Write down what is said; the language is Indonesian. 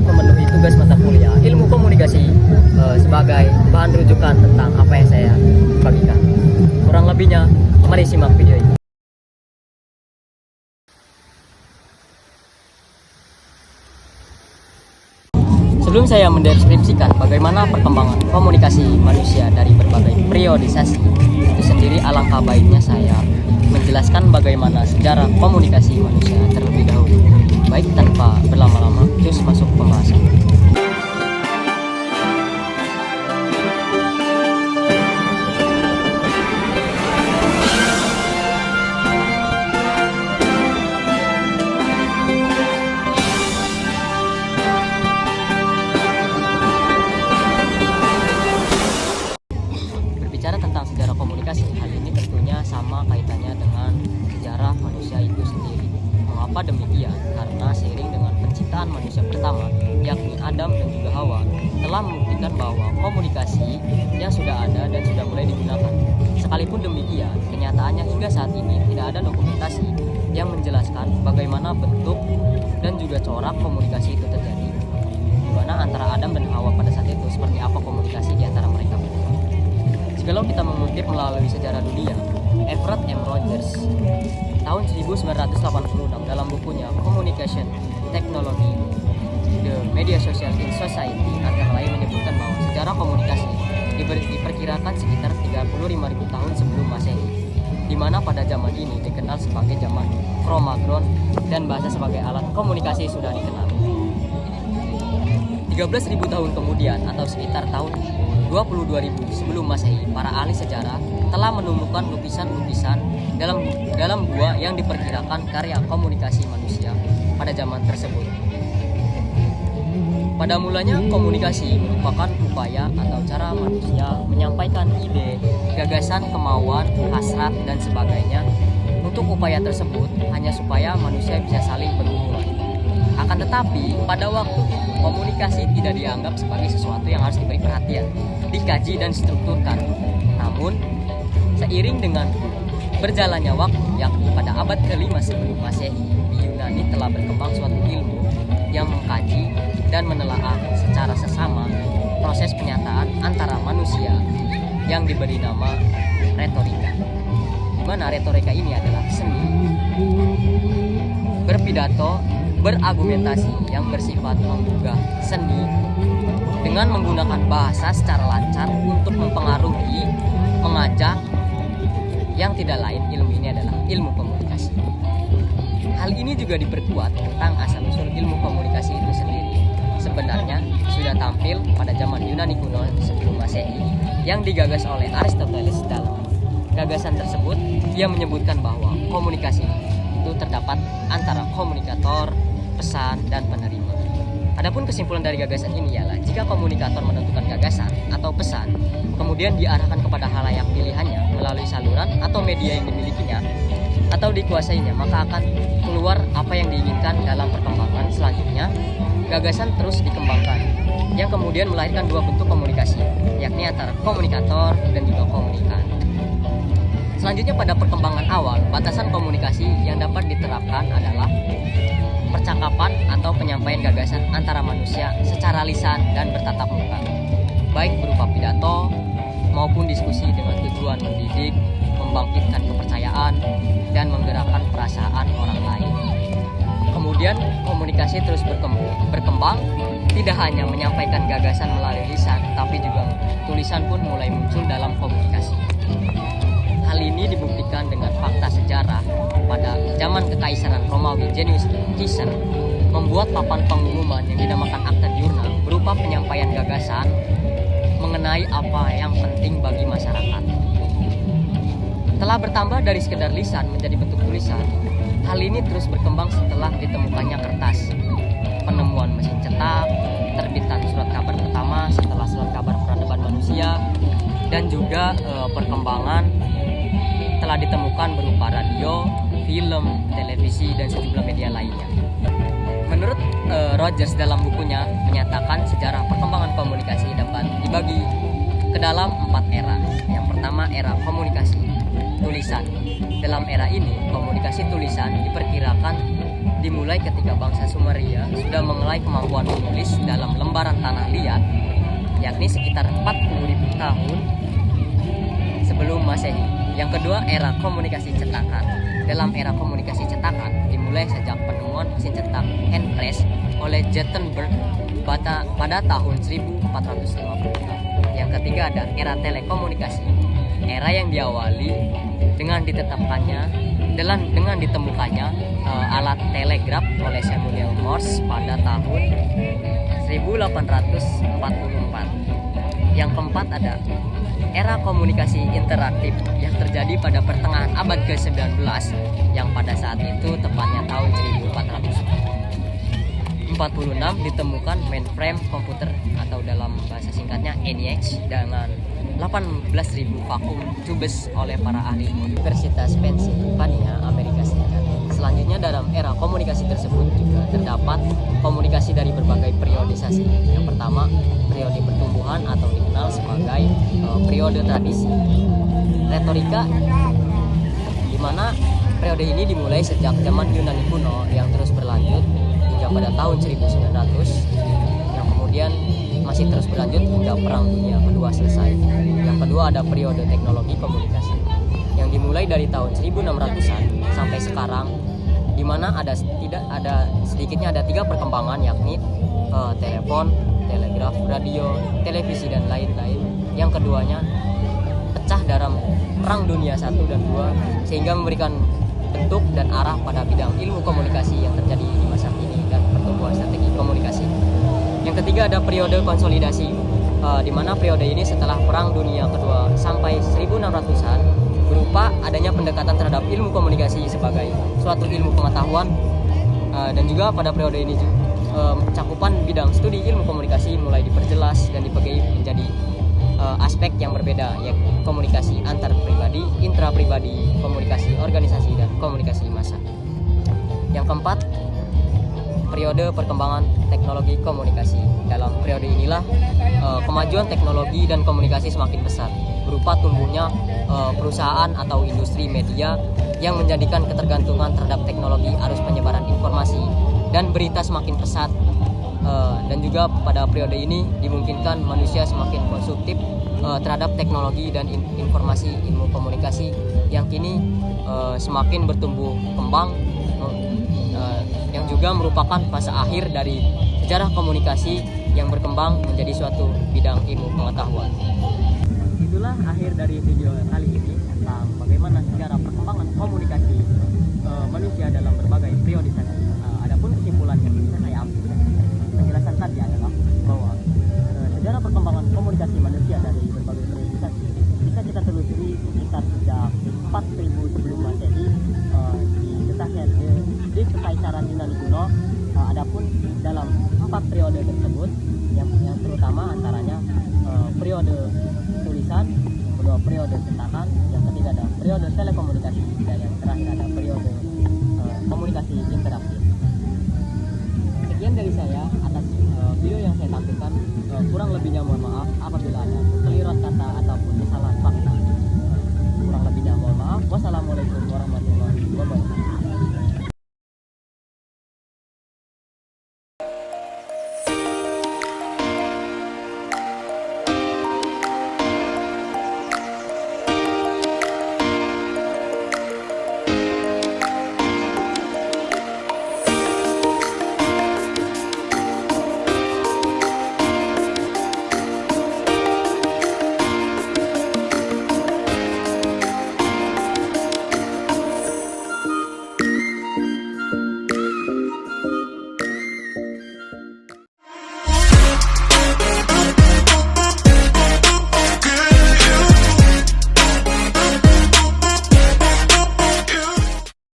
memenuhi tugas mata kuliah ilmu komunikasi sebagai bahan rujukan tentang apa yang saya bagikan. Kurang lebihnya, mari simak video ini. Sebelum saya mendeskripsikan bagaimana perkembangan komunikasi manusia dari berbagai periodisasi itu sendiri, alangkah baiknya saya menjelaskan bagaimana sejarah komunikasi manusia terlebih dahulu. Baik, tanpa berlama-lama, terus masuk pembahasan. Berbicara tentang sejarah komunikasi, hal ini tentunya sama kaitannya dengan sejarah manusia itu sendiri. Mengapa demikian? Karena seiring dengan penciptaan manusia pertama, yakni Adam dan juga Hawa, telah membuktikan bahwa komunikasi yang sudah ada dan sudah mulai digunakan. Sekalipun demikian, kenyataannya hingga saat ini tidak ada dokumentasi yang menjelaskan bagaimana bentuk dan juga corak komunikasi itu terjadi. Di mana antara Adam dan Hawa pada saat itu, seperti apa komunikasi di antara mereka berdua. Kalau kita mengutip melalui sejarah dunia, Everett M. Rogers tahun 1986 dalam bukunya Communication Technology, The Media Social in Society, antara lain menyebutkan bahwa sejarah komunikasi diperkirakan sekitar 35.000 tahun sebelum Masehi, di mana pada zaman ini dikenal sebagai zaman Cro-Magnon dan bahasa sebagai alat komunikasi sudah dikenal. 13.000 tahun kemudian atau sekitar tahun 22.000 sebelum Masehi, para ahli sejarah telah menemukan lukisan-lukisan dalam gua yang diperkirakan karya komunikasi manusia pada zaman tersebut. Pada mulanya, komunikasi merupakan upaya atau cara manusia menyampaikan ide, gagasan, kemauan, hasrat, dan sebagainya. Untuk upaya tersebut hanya supaya manusia bisa saling berhubungan. Akan tetapi, pada waktu itu komunikasi tidak dianggap sebagai sesuatu yang harus diberi perhatian, dikaji dan strukturkan. Namun, seiring dengan berjalannya waktu, yakni pada abad ke-5 sebelum Masehi, di Yunani telah berkembang suatu ilmu yang mengkaji dan menelaah secara sesama proses penyataan antara manusia yang diberi nama retorika. Di mana retorika ini adalah seni berpidato, berargumentasi yang bersifat menggugah seni dengan menggunakan bahasa secara lancar untuk mempengaruhi, mengajak. Yang tidak lain, ilmu ini adalah ilmu komunikasi. Hal ini juga diperkuat tentang asal-usul ilmu komunikasi itu sendiri. Sebenarnya sudah tampil pada zaman Yunani kuno sebelum Masehi yang digagas oleh Aristoteles. Dalam gagasan tersebut, ia menyebutkan bahwa komunikasi itu terdapat antara komunikator, pesan, dan penerima. Adapun kesimpulan dari gagasan ini ialah jika komunikator menentukan gagasan atau pesan, kemudian diarahkan kepada halayak pilihannya melalui saluran atau media yang dimilikinya atau dikuasainya, maka akan keluar apa yang diinginkan. Dalam perkembangan selanjutnya, gagasan terus dikembangkan yang kemudian melahirkan dua bentuk komunikasi, yakni antara komunikator dan juga komunikan. Selanjutnya, pada perkembangan awal, batasan komunikasi yang dapat diterapkan adalah percakapan atau penyampaian gagasan antara manusia secara lisan dan bertatap muka, baik berupa pidato maupun diskusi dengan tujuan mendidik, membangkitkan kepercayaan, dan menggerakkan perasaan orang lain. Kemudian komunikasi terus berkembang, tidak hanya menyampaikan gagasan melalui lisan, tapi juga tulisan pun mulai muncul dalam komunikasi. Hal ini dibuktikan dengan fakta sejarah pada zaman Kekaisaran Romawi. Junius Caesar membuat papan pengumuman yang dinamakan Akta Diurna berupa penyampaian gagasan mengenai apa yang penting bagi masyarakat. Telah bertambah dari sekedar lisan menjadi bentuk tulisan. Hal ini terus berkembang setelah ditemukannya kertas, penemuan mesin cetak, terbitan surat kabar pertama setelah surat kabar peradaban manusia, dan juga perkembangan telah ditemukan berupa radio, film, televisi, dan sejumlah media lainnya. Menurut Rogers dalam bukunya menyatakan sejarah perkembangan komunikasi dapat dibagi ke dalam 4 era. Yang pertama, era komunikasi tulisan. Dalam era ini, komunikasi tulisan diperkirakan dimulai ketika bangsa Sumeria sudah mengenal kemampuan menulis dalam lembaran tanah liat, yakni sekitar 40.000 tahun sebelum Masehi. Yang kedua, era komunikasi cetakan. Dalam era komunikasi cetakan dimulai sejak penemuan mesin cetak hand press oleh Gutenberg pada tahun 1450. Yang ketiga ada era telekomunikasi, era yang diawali dengan ditemukannya alat telegraf oleh Samuel Morse pada tahun 1844. Yang keempat ada era komunikasi interaktif yang terjadi pada pertengahan abad ke-19, yang pada saat itu tepatnya tahun 1446 ditemukan mainframe komputer atau dalam bahasa singkatnya ENIAC dengan 18.000 vakum tubes oleh para ahli Universitas Pennsylvania, Amerika Serikat. Selanjutnya dalam era komunikasi tersebut juga terdapat komunikasi dari berbagai periodisasi. Yang pertama, periode pertumbuhan atau dikenal sebagai periode tradisi. Retorika, di mana periode ini dimulai sejak zaman Yunani kuno yang terus berlanjut hingga pada tahun 1900, yang kemudian masih terus berlanjut hingga Perang Dunia Kedua selesai. Yang kedua ada periode teknologi komunikasi yang dimulai dari tahun 1600-an sampai sekarang, di mana sedikitnya ada 3 perkembangan, yakni telepon, telegraf, radio, televisi dan lain-lain. Yang keduanya pecah dalam Perang Dunia 1 dan 2 sehingga memberikan bentuk dan arah pada bidang ilmu komunikasi yang terjadi di masa kini dan pertumbuhan strategi komunikasi. Yang ketiga ada periode konsolidasi, di mana periode ini setelah Perang Dunia Kedua sampai 1600-an berupa adanya pendekatan terhadap ilmu komunikasi sebagai suatu ilmu pengetahuan, dan juga pada periode ini cakupan bidang studi ilmu komunikasi mulai diperjelas dan dibagi menjadi aspek yang berbeda, yaitu komunikasi antar pribadi, intrapribadi, komunikasi organisasi, dan komunikasi massa. Yang keempat, periode perkembangan teknologi komunikasi. Dalam periode inilah kemajuan teknologi dan komunikasi semakin pesat, berupa tumbuhnya perusahaan atau industri media yang menjadikan ketergantungan terhadap teknologi arus penyebaran informasi dan berita semakin pesat. Dan juga pada periode ini dimungkinkan manusia semakin konsumtif terhadap teknologi dan informasi ilmu komunikasi yang kini semakin bertumbuh kembang, yang juga merupakan fase akhir dari sejarah komunikasi yang berkembang menjadi suatu bidang ilmu pengetahuan. Itulah akhir dari video kali ini tentang bagaimana sejarah perkembangan komunikasi manusia dalam berbagai periodisasi. Adapun kesimpulan yang bisa saya ambil dari penjelasan tadi adalah bahwa sejarah perkembangan komunikasi manusia dari berbagai periodisasi bisa kita telusuri sekitar sejak 4000 sebelum Masehi di Kekaisaran Yunani kuno. Adapun dalam 4 periode tersebut yang terutama antaranya periode tulisan, kedua periode cetakan, yang ketiga ada periode telekomunikasi,